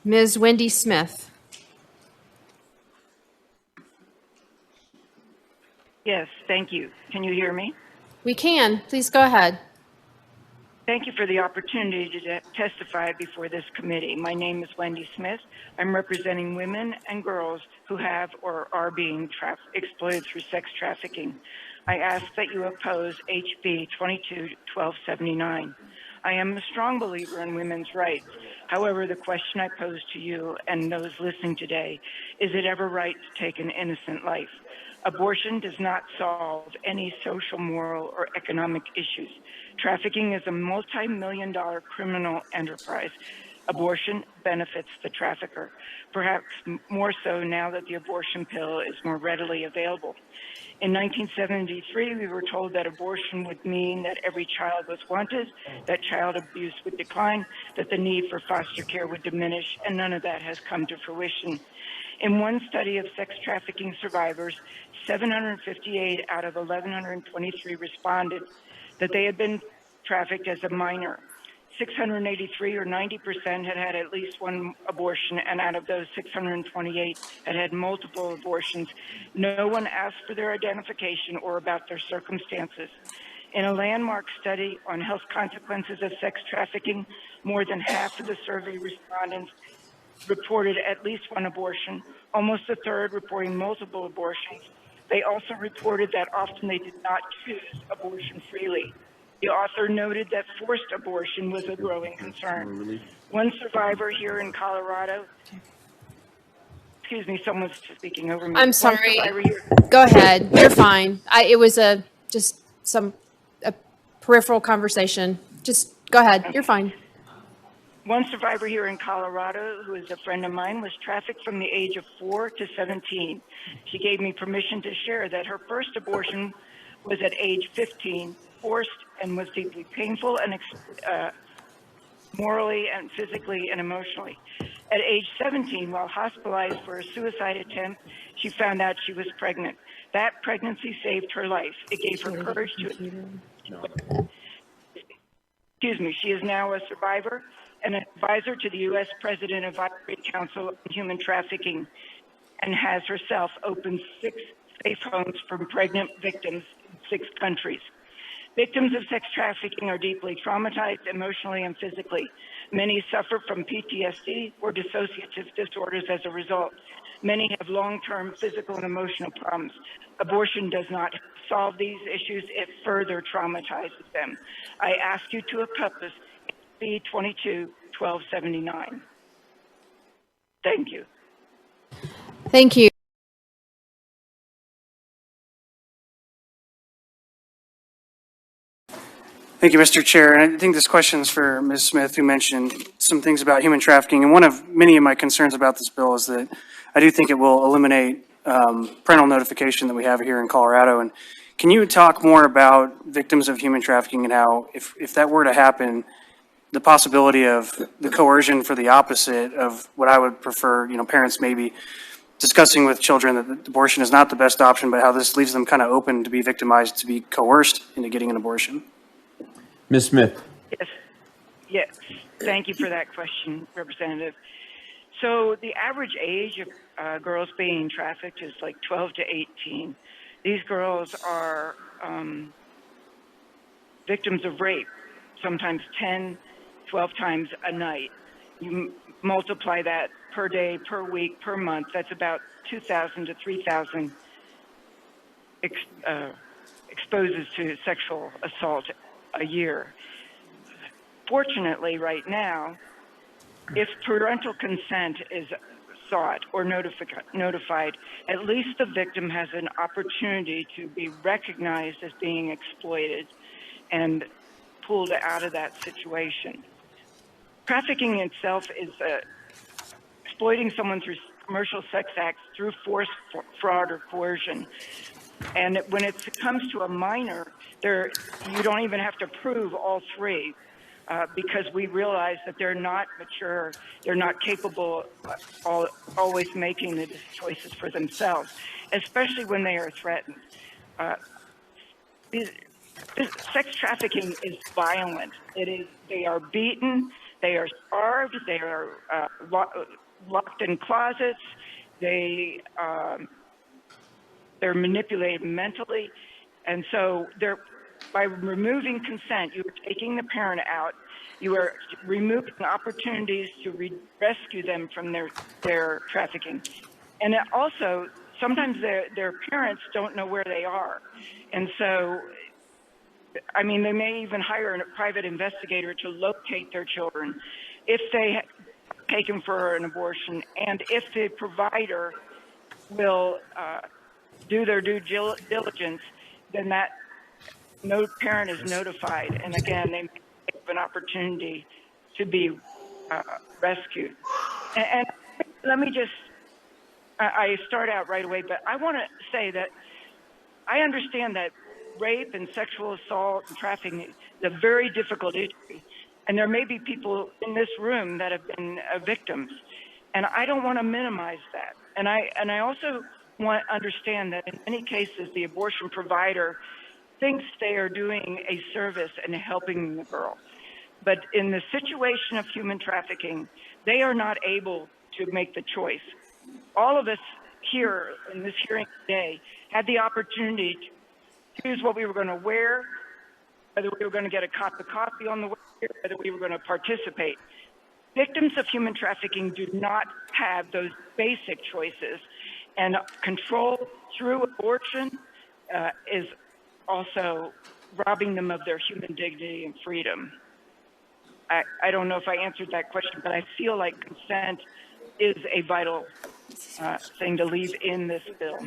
Ms. Wendy Smith. Yes, thank you. Can you hear me? We can. Please go ahead. Thank you for the opportunity to testify before this committee. My name is Wendy Smith. I'm representing women and girls who have or are being exploited through sex trafficking. I ask that you oppose HB 22-1279. I am a strong believer in women's rights. However, the question I pose to you and those listening today, is it ever right to take an innocent life? Abortion does not solve any social, moral, or economic issues. Trafficking is a multi-million-dollar criminal enterprise. Abortion benefits the trafficker, perhaps more so now that the abortion pill is more readily available. In 1973, we were told that abortion would mean that every child was wanted, that child abuse would decline, that the need for foster care would diminish, and none of that has come to fruition. In one study of sex trafficking survivors, 758 out of 1,123 responded that they had been trafficked as a minor. 683 or 90% had had at least one abortion, and out of those 628 had had multiple abortions. No one asked for their identification or about their circumstances. In a landmark study on health consequences of sex trafficking, more than half of the survey respondents reported at least one abortion, almost a third reporting multiple abortions. They also reported that often they did not choose abortion freely. The author noted that forced abortion was a growing concern. One survivor here in Colorado, excuse me, someone's speaking over me. I'm sorry. Go ahead. You're fine. It was a peripheral conversation. Just go ahead. You're fine. One survivor here in Colorado, who is a friend of mine, was trafficked from the age of 4 to 17. She gave me permission to share that her first abortion was at age 15, forced and was deeply painful and morally and physically and emotionally. At age 17, while hospitalized for a suicide attempt, she found out she was pregnant. That pregnancy saved her life. It gave her courage to... Excuse me. She is now a survivor and an advisor to the U.S. President Advisory Council on Human Trafficking, and has herself opened 6 safe homes for pregnant victims in 6 countries. Victims of sex trafficking are deeply traumatized emotionally and physically. Many suffer from PTSD or dissociative disorders as a result. Many have long-term physical and emotional problems. Abortion does not solve these issues, it further traumatizes them. I ask you to oppose HB 22-1279. Thank you. Thank you. Thank you, Mr. Chair. And I think this question is for Ms. Smith, who mentioned some things about human trafficking. And one of many of my concerns about this bill is that I do think it will eliminate parental notification that we have here in Colorado. And can you talk more about victims of human trafficking and how, if that were to happen, the possibility of the coercion for the opposite of what I would prefer, parents maybe discussing with children that abortion is not the best option, but how this leaves them kind of open to be victimized, to be coerced into getting an abortion? Ms. Smith. Yes. Thank you for that question, Representative. So the average age of girls being trafficked is like 12 to 18. These girls are victims of rape, sometimes 10, 12 times a night. You multiply that per day, per week, per month, that's about 2,000 to 3,000 exposes to sexual assault a year. Fortunately, right now, if parental consent is sought or notified, at least the victim has an opportunity to be recognized as being exploited and pulled out of that situation. Trafficking itself is exploiting someone through commercial sex acts, through force, fraud, or coercion. And when it comes to a minor, you don't even have to prove all 3 because we realize that they're not mature, they're not capable of always making the choices for themselves, especially when they are threatened. Sex trafficking is violent. They are beaten, They are starved. They are locked in closets. They're manipulated mentally. And so by removing consent, you are taking the parent out. You are removing opportunities to rescue them from their trafficking. And also, sometimes their parents don't know where they are. And so, I mean, they may even hire a private investigator to locate their children if they take them for an abortion, and if the provider will do their due diligence, then that no parent is notified. And again, they may have an opportunity to be rescued. And let me just, I start out right away, but I want to say that I understand that rape and sexual assault and trafficking is a very difficult issue. And there may be people in this room that have been victims. And I don't want to minimize that. And I also want to understand that in many cases, the abortion provider thinks they are doing a service and helping the girl. But in the situation of human trafficking, they are not able to make the choice. All of us here in this hearing today had the opportunity to choose what we were going to wear, whether we were going to get a cup of coffee on the way here, whether we were going to participate. Victims of human trafficking do not have those basic choices, and control through abortion is also robbing them of their human dignity and freedom. I don't know if I answered that question, but I feel like consent is a vital thing to leave in this bill.